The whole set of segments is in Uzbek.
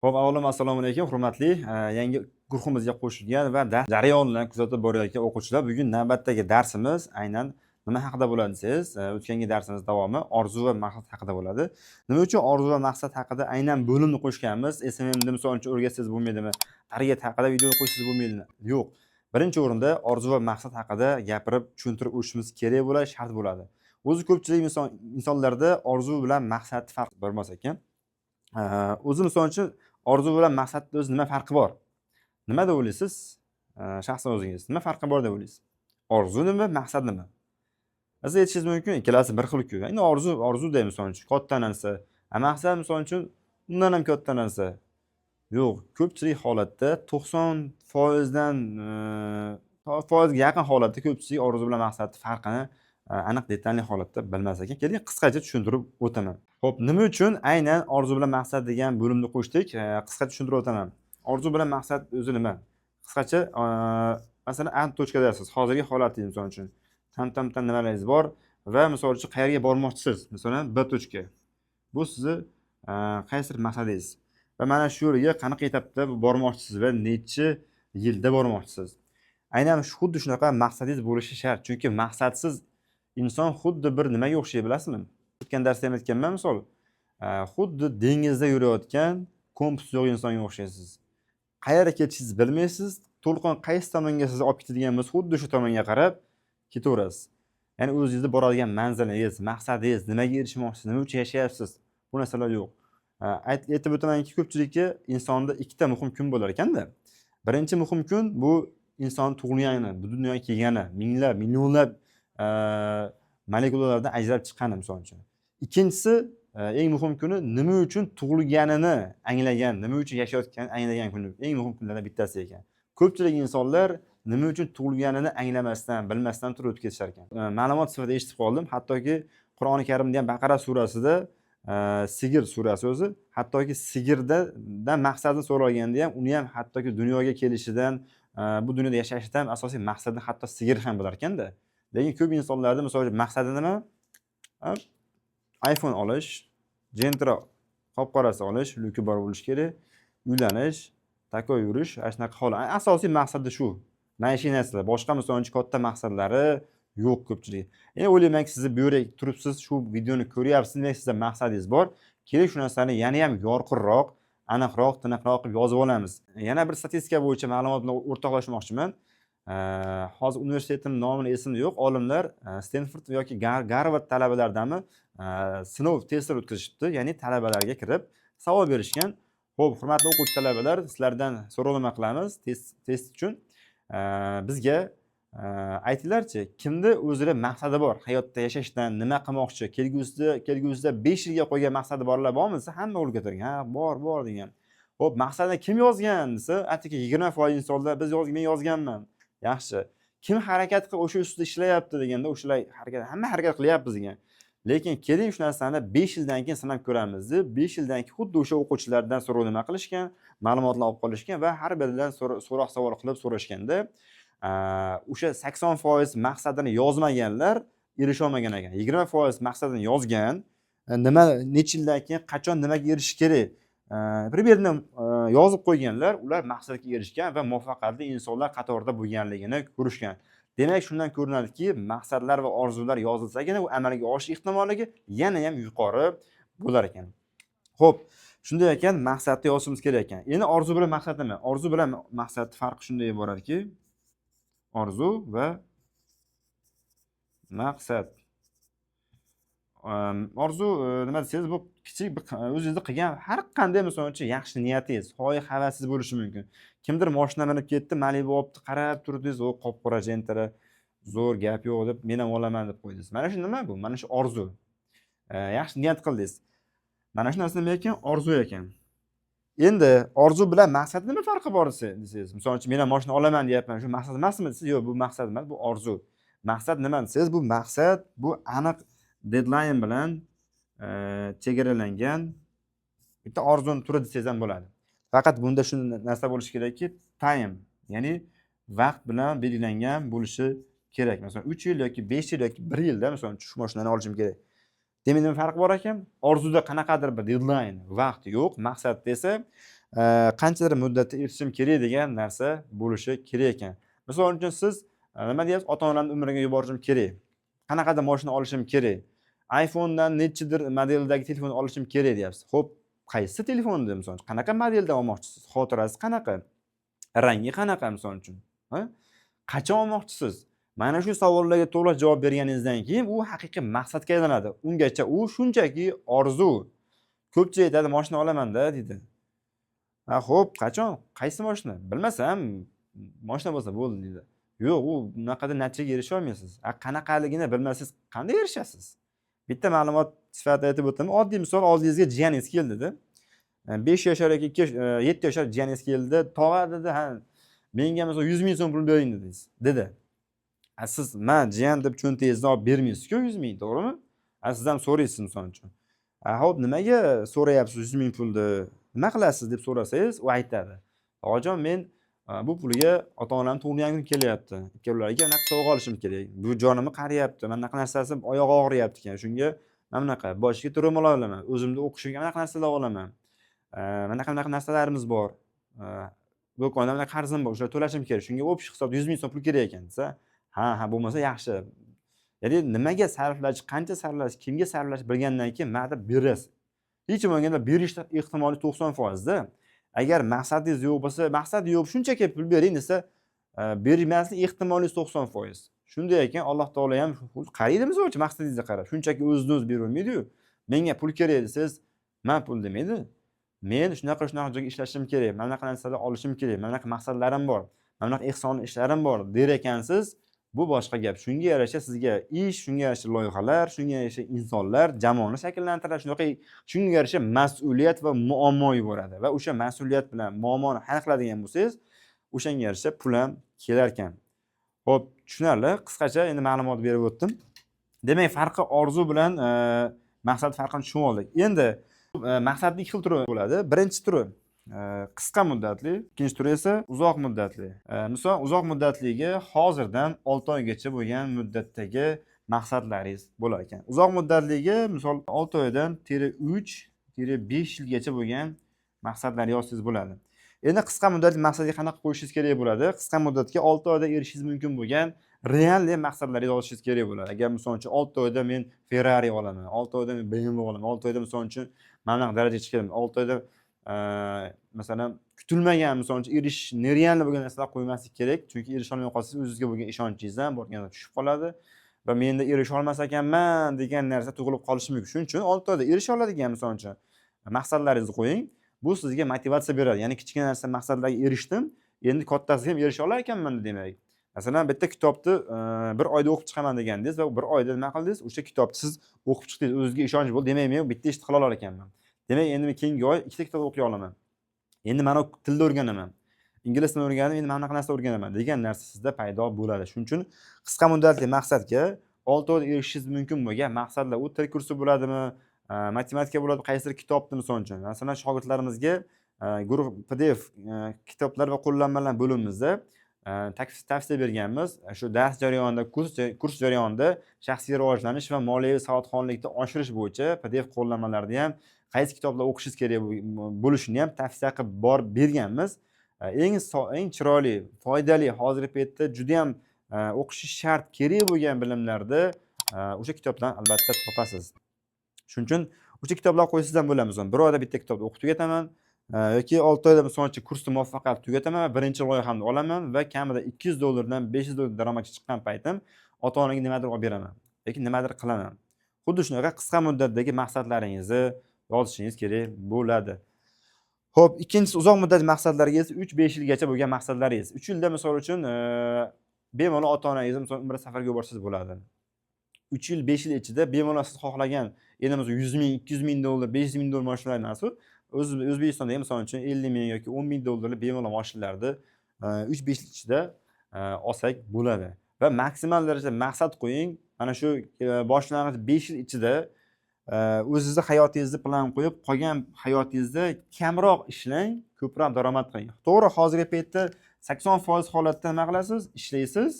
Xo'p, avvalo assalomu alaykum, hurmatli yangi guruhimizga qo'shilgan va dars jarayonini kuzatib borayotgan o'quvchilar. Bugun navbatdagi darsimiz aynan nima haqida bo'ladi desangiz, o'tgangi darsimiz davomi orzu va maqsad haqida bo'ladi. Nima uchun orzu va maqsad haqida aynan bo'limni qo'shganmiz? SMMni misol uchun o'rgatsangiz bo'lmaydimi? Target haqida video qo'ysangiz bo'lmaydimi? Yo'q. Birinchi o'rinda orzu va maqsad haqida gapirib, tushuntirib o'tishimiz kerak bo'ladi, shart bo'ladi. O'zi ko'pchilik insonlarda orzu bilan maqsadni farq bo'lmas ekan. O'zi misol uchun orzu bilan maqsadni o'zi nima farqi bor? Nima deb o'ylaysiz? Shaxsan o'zingiz nima farqi bor deb o'ylaysiz? Orzu nima, maqsad nima? Siz aytishingiz mumkin, ikkalasi bir xil-ku. Endi orzuda misol uchun katta narsa, maqsad misol uchun undan ham katta narsa. Yo'q, ko'pchilik holatda 90% dan foizga yaqin holatda ko'pchilik orzu bilan maqsadni farqini aniq detalli holatda bilmas ekan. Keling, qisqacha tushuntirib o'taman. Xo'p, nima uchun aynan orzu bilan maqsad degan bo'limni qo'shdik? Qisqacha tushuntirib o'taman. Orzu bilan maqsad o'zi nima? Qisqacha, masalan, A точкадasiz. Hozirgi holatingiz misol uchun tam nimalaringiz bor va misol uchun qayerga bormoqchisiz? Masalan, B точка. Bu sizni qaysi maqsadingiz? Va mana shu yerga qanaqa etapda bormoqchisiz va necha yilda bormoqchisiz? Aynan xuddi shunaqa maqsadingiz bo'lishi shart. Chunki maqsadsiz inson xuddi bir nimaga o'xshaydi, bilasizmi? O'tgan darsda ham aytganman misol. Xuddi dengizda yurayotgan kompas yo'q insonga o'xshaysiz. Qayerga ketishingizni bilmaysiz, to'lqin qaysi tomonga sizni olib ketadigan bo'lsa, xuddi shu tomonga qarab ketaverasiz. Ya'ni o'zingizni boradigan manzilingiz, maqsadingiz, nimaga erishmoqchisiz, nima uchun yashayapsiz, bu narsalar yo'q. Aytib o'tamanki, ko'pchilikka insonda ikkita muhim kun bo'lar ekanda. Birinchi muhim kun bu inson tug'ilgani, bu dunyoga kelgani, minglab, millionlab molekulalardan ajralib chiqqani misol uchun. Ikkinchisi, eng muhim kuni nima uchun tug'ilganini anglagan, nima uchun yashayotganini anglagan kuni. Eng muhim kunlardan bittasi ekan. Ko'pchilik insonlar nima uchun tug'ilganini anglamasdan, bilmasdan turib o'tib ketishar ekan. Ma'lumot sifatida eshitib qoldim. Hattoki Qur'oni Karimda ham Baqara surasida sigir surasi o'zi, hattoki sigirdan maqsadini so'ralganda ham, uni ham hattoki dunyoga kelishidan, bu dunyoda yashashidan asosiy maqsadi hatto sigir ham bo'lar ekanda. Lekin ko'p insonlarda misol uchun maqsadi nima? iPhone olish, Gentra qop-qorasi olish, luki bor bo'lish kerak, uylanish, tako yurish, shunaqa holat. Asosiy maqsadi shu. Maishiy narsalar, boshqa misol uchun katta maqsadlari yo'q ko'pchilik. Endi o'ylaymanki, siz bu yerga turibsiz, shu videoni ko'ryapsiz, demak sizda maqsadingiz bor. Keling, shu narsani yana ham yorqinroq, aniqroq, tiniqroq qilib yozib olamiz. Yana bir statistika bo'yicha ma'lumot bilan o'rtoqlashmoqchiman. Hozir universitetim nomini esimda yo'q. Olimlar Stanford yoki Garvard talabalaridanmi sinov testlar o'tkazishibdi. Ya'ni talabalarga kirib savol berishgan. Xo'p, hurmatli o'quvchi talabalar, sizlardan so'rovnoma qilamiz test uchun. Bizga aytinglarchi, kimda o'zida maqsadi bor? Hayotda yashashdan nima qilmoqchi? Kelgusida 5 yilga qo'ygan maqsadi borlar bormi? Desa, hamma qo'l ko'targan. Ha, bor degan. Xo'p, maqsadni kim yozgan desa, atigi 20% insonlar men yozganman. Yaxshi. Kim harakat qilib o'sha ustida ishlayapti deganda, o'shalar hamma harakat qilyapmiz degan. Lekin keling shu narsani 5 yildan keyin sinab ko'ramiz deb, 5 yildan keyin xuddi o'sha o'quvchilardan so'rovnoma qilishgan, ma'lumotlar olib qolishgan va har biridan so'roq savol qilib so'rashganda, o'sha 80% maqsadini yozmaganlar erisha olmagan ekan. 20% maqsadini yozgan, necha yildan keyin qachon nimaga erishish kerak, примерно yozib qo'yganlar, ular maqsadga erishgan va muvaffaqiyatli insonlar qatorida bo'lganligini ko'rishgan. Demak, shundan ko'rinadiki, maqsadlar va orzular yozilsagina u amalga oshish ehtimolligi yana ham yuqori bo'lar ekan. Xo'p, shunday ekan, maqsadni yozishimiz kerak ekan. Endi orzu bilan maqsad nima? Orzu bilan maqsadning farqi shunday iboratki, orzu va maqsad. Orzu nima desangiz, bu kichik bir o'zingizni qilgan har qanday misol uchun yaxshi niyatingiz, havasingiz bo'lishi mumkin. Kimdir mashina minib ketdi, Malibu olibdi, qarab turdingiz, u qop-qora Gentra, zo'r gap yo'q deb, men ham olaman deb qo'ydingiz. Mana shu nima bu? Mana shu orzu. Yaxshi niyat qildingiz. Mana shu narsa nima ekan? Orzu ekan. Endi orzu bilan maqsad nima farqi bor desangiz, misol uchun men ham mashina olaman deyapman, shu maqsad emasmi desangiz, yo'q, bu maqsad emas, bu orzu. Maqsad nima desangiz, bu maqsad, bu aniq deadline bilan chegaralangan bitta orzuni turi desangiz ham bo'ladi. Faqat bunda shu narsa bo'lishi kerakki, time, ya'ni vaqt bilan belgilangan bo'lishi kerak. Masalan, 3 yil yoki 5 yil yoki 1 yilda masalan shu mashinani olishim kerak. Demak, nima farqi bor ekan? Orzuda qanaqadir bir deadline, vaqt yo'q, maqsad desa, qanchadir muddatda erishishim kerak degan narsa bo'lishi kerak ekan. Misol uchun siz nima deyapsiz? Ota-onamni umriga yuborishim kerak. Qanaqadir mashina olishim kerak. iPhone'dan nechidir modeldagi telefon olishim kerak deyapsiz. Xo'p, qaysi telefonni misol uchun qanaqa modelda olmoqchisiz? Xotirasi qanaqa? Rangi qanaqa misol uchun? Ha? Qachon olmoqchisiz? Mana shu savollarga to'liq javob berganingizdan keyin u haqiqiy maqsadga aylanadi. Ungacha u shunchaki orzu. Ko'pchilik aytadi, mashina olaman-da deydi. Xo'p, qachon? Qaysi mashina? Bilmasam, mashina bo'lsa bo'ldi deydi. Yo'q, u bunaqada natijaga erisha olmaysiz. Qanaqaligini bilmasangiz qanday erishasiz? Bitta ma'lumot sifatida aytib o'taman. Oddiy misol, oldingizga jiyaningiz keldida. 5 yoshar yoki 7 yoshar jiyaningiz keldi. Tog'a dedi, ha, menga misol 100 ming so'm pul bering dedingiz. Dedi. Siz men jiyan deb cho'ntagingizni olib bermaysiz-ku 100 ming, to'g'rimi? Siz ham so'raysiz misol uchun. Xo'p, nimaga so'rayapsiz 100 ming pulni? Nima qilasiz deb so'rasangiz, u aytadi. Ojon, men bu pulga ota-onam tug'ilgan kun kelyapti. Ikkovlariga anaqa sovg'a olishim kerak. Bu jonimni qariyapti. Men anaqa narsasi oyog'i og'riyapti ekan. Shunga men bunaqa boshiga turib olaman. O'zimni o'qishimga anaqa narsalar olaman. Bunaqa narsalarimiz bor. Do'konda bunaqa qarzim bor. O'sha to'lashim kerak. Shunga общий hisobda 100 ming so'm pul kerak ekan desa, ha, bo'lmasa yaxshi. Ya'ni nimaga sarflash, qancha sarflash, kimga sarflash bilgandan keyin ma'da berasiz. Hech bo'lmaganda berish ehtimoli 90% da. Agar maqsadingiz yo'q bo'lsa, maqsad yo'q, shunchaki pul bering desa, bermaslik ehtimolingiz 90%. Shunday ekan, Alloh taolo ham qaraydi misol uchun maqsadingizga qarab. Shunchaki o'zini-o'zi beravermaydi-yu. Menga pul kerak desangiz, men pul demaydi. Men shunaqa joyga ishlashim kerak, mana bunaqa narsalar olishim kerak, mana bunaqa maqsadlarim bor, mana bunaqa ehsonli ishlarim bor der ekansiz, bu boshqa gap. Shunga yarasha sizga ish, shunga yarasha loyihalar, shunga yarasha insonlar, jamoani shakllantiradi, shunga yarasha mas'uliyat va muammo yuboradi va o'sha mas'uliyat bilan muammoni hal qiladigan bo'lsangiz, o'shanga yarasha pul ham kelar ekan. Xo'p, tushunarli. Qisqacha endi ma'lumot berib o'tdim. Demak, farqi orzu bilan maqsad farqini tushunib oldik. Endi maqsadning ikki xil turi bo'ladi. Birinchi turi qisqa muddatli, ikkinchi turi esa uzoq muddatli. Misol, uzoq muddatliga hozirdan 6 oygacha bo'lgan muddatdagi maqsadlaringiz bo'lar ekan. Uzoq muddatliga misol 6 oydan 3-5 yilgacha bo'lgan maqsadlar yozsangiz bo'ladi. Endi qisqa muddatli maqsadga qanaqa qo'yishingiz kerak bo'ladi? Qisqa muddatga 6 oyda erishishingiz mumkin bo'lgan realli maqsadlarni yozishingiz kerak bo'ladi. Agar misol uchun 6 oyda men Ferrari olaman, 6 oyda men BMW olaman, 6 oyda misol uchun mana bunaqa darajaga chiqaman, 6 oyda masalan kutilmagan misol uchun erishish nerealni bo'lgan narsalar qo'ymaslik kerak. Chunki erisha olmay qolsangiz, o'zingizga bo'lgan ishonchingiz ham borganda tushib qoladi va menda erisha olmas ekanman degan narsa tug'ilib qolishi mumkin. Shuning uchun 6 oyda erisha oladigan misol uchun maqsadlaringizni qo'ying. Bu sizga motivatsiya beradi. Ya'ni kichkina narsa maqsadlarga erishdim, endi kattasiga ham erisha olar ekanman demak. Masalan, bitta kitobni bir oyda o'qib chiqaman degandingiz va bir oyda nima qildingiz? O'sha kitobni siz o'qib chiqdingiz, o'zingizga ishonch bo'ldi. Demak, men bitta ishni qila olar ekanman. Demak, endi men keyingi oy ikkita kitob o'qiy olaman. Endi mana tilni o'rganaman. Ingliz tilini o'rgandim, endi mana bunaqa narsa o'rganaman degan narsa sizda paydo bo'ladi. Shuning uchun qisqa muddatli maqsadga 6 oyda erishishingiz mumkin bo'lgan maqsadlar, u til kursi bo'ladimi, matematika bo'ladi, qaysidir kitobni misol uchun. Masalan, shogirdlarimizga guruh PDF kitoblar va qo'llanmalar bo'limimizda tavsiya berganmiz. Shu dars jarayonida, kurs jarayonida shaxsiy rivojlanish va moliyaviy savodxonlikni oshirish bo'yicha PDF qo'llanmalarni ham qaysi kitoblar o'qishingiz kerak bo'lishini ham tavsiya qilib borib berganmiz. Eng chiroyli, foydali, hozirgi paytda juda ham o'qish shart kerak bo'lgan bilimlarni o'sha kitobdan albatta topasiz. Shuning uchun o'sha kitoblar qo'ysangiz ham bo'ladi. Masalan, bir oyda bitta kitobni o'qib tugataman yoki 6 oyda masalan kursni muvaffaqiyatli tugataman va birinchi loyihamni olaman va kamida $200 dan $500 daromadga chiqqan paytim ota-onaga nimadir olib beraman yoki nimadir qilaman. Xuddi shunaqa qisqa muddatdagi maqsadlaringizni yozishingiz kerak bo'ladi. Xo'p, ikkinchisi uzoq muddatli maqsadlaringiz 3-5 yilgacha bo'lgan maqsadlaringiz. 3 yilda misol uchun bemalol ota-onangizni misol umra safariga yuborsangiz bo'ladi. 3 yil, 5 yil ichida bemalol siz xohlagan, endi misol 100 ming, 200 ming dollar, 500 ming dollar mashinalar emas-ku. O'zbekistonda ham misol uchun 50 ming yoki 10 ming dollarlik bemalol mashinalarni 3-5 yil ichida olsak bo'ladi. Va maksimal darajada maqsad qo'ying. Mana shu boshlang'ich 5 yil ichida o'zingizni hayotingizni plan qo'yib, qolgan hayotingizda kamroq ishlang, ko'proq daromad qiling. To'g'ri, hozirgi paytda 80% holatda nima qilasiz? Ishlaysiz.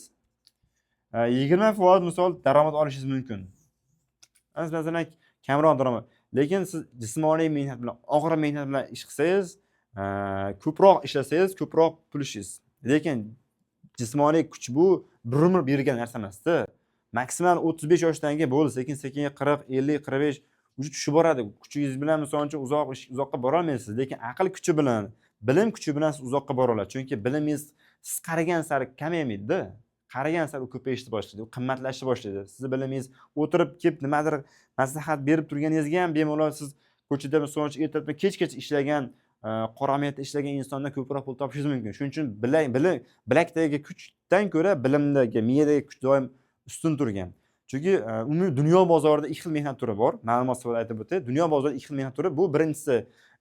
20% misol daromad olishingiz mumkin. Masalan, kamroq daromad. Lekin siz jismoniy mehnat bilan, og'ir mehnat bilan ish qilsangiz, ko'proq ishlasangiz, ko'proq pul ishlaysiz. Lekin jismoniy kuch bu bir umr berilgan narsa emasda. Maksimal 35 yoshdan keyin bo'ldi, sekin-sekin 40, 50, 45 уже tushib boradi. Kuchingiz bilan misol uchun uzoqqa bora olmaysiz, lekin aql kuchi bilan, bilim kuchi bilan siz uzoqqa bora olasiz. Chunki bilimingiz siz qarigan sari kamaymaydi-da. Qarigan sari u ko'payishni boshlaydi, u qimmatlashni boshlaydi. Sizni bilimingiz o'tirib kelib nimadir maslahat berib turganingizga ham bemalol siz ko'chada misol uchun ertadan kechgacha ishlagan, qoramiyatda ishlagan insondan ko'proq pul topishingiz mumkin. Shuning uchun bilakdagi kuchdan ko'ra bilimdagi, miyadagi kuch doim ustun turgan. Chunki umumiy dunyo bozorida ikki xil mehnat turi bor. Ma'lumot sifatida aytib o'tay. Dunyo bozorida ikki xil mehnat turi. Bu birinchisi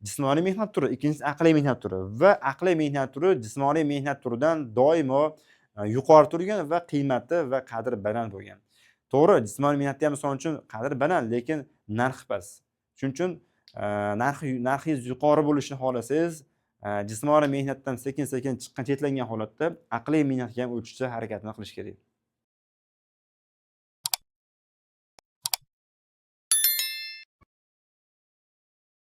jismoniy mehnat turi, ikkinchisi aqliy mehnat turi. Va aqliy mehnat turi jismoniy mehnat turidan doimo yuqori turgan va qiymati va qadri baland bo'lgan. To'g'ri, jismoniy mehnatda ham misol uchun qadri baland, lekin narxi past. Shuning uchun narxingiz yuqori bo'lishini xohlasangiz, jismoniy mehnatdan sekin-sekin chiqqan chetlangan holatda aqliy mehnatga ham o'tishga harakatni qilish kerak.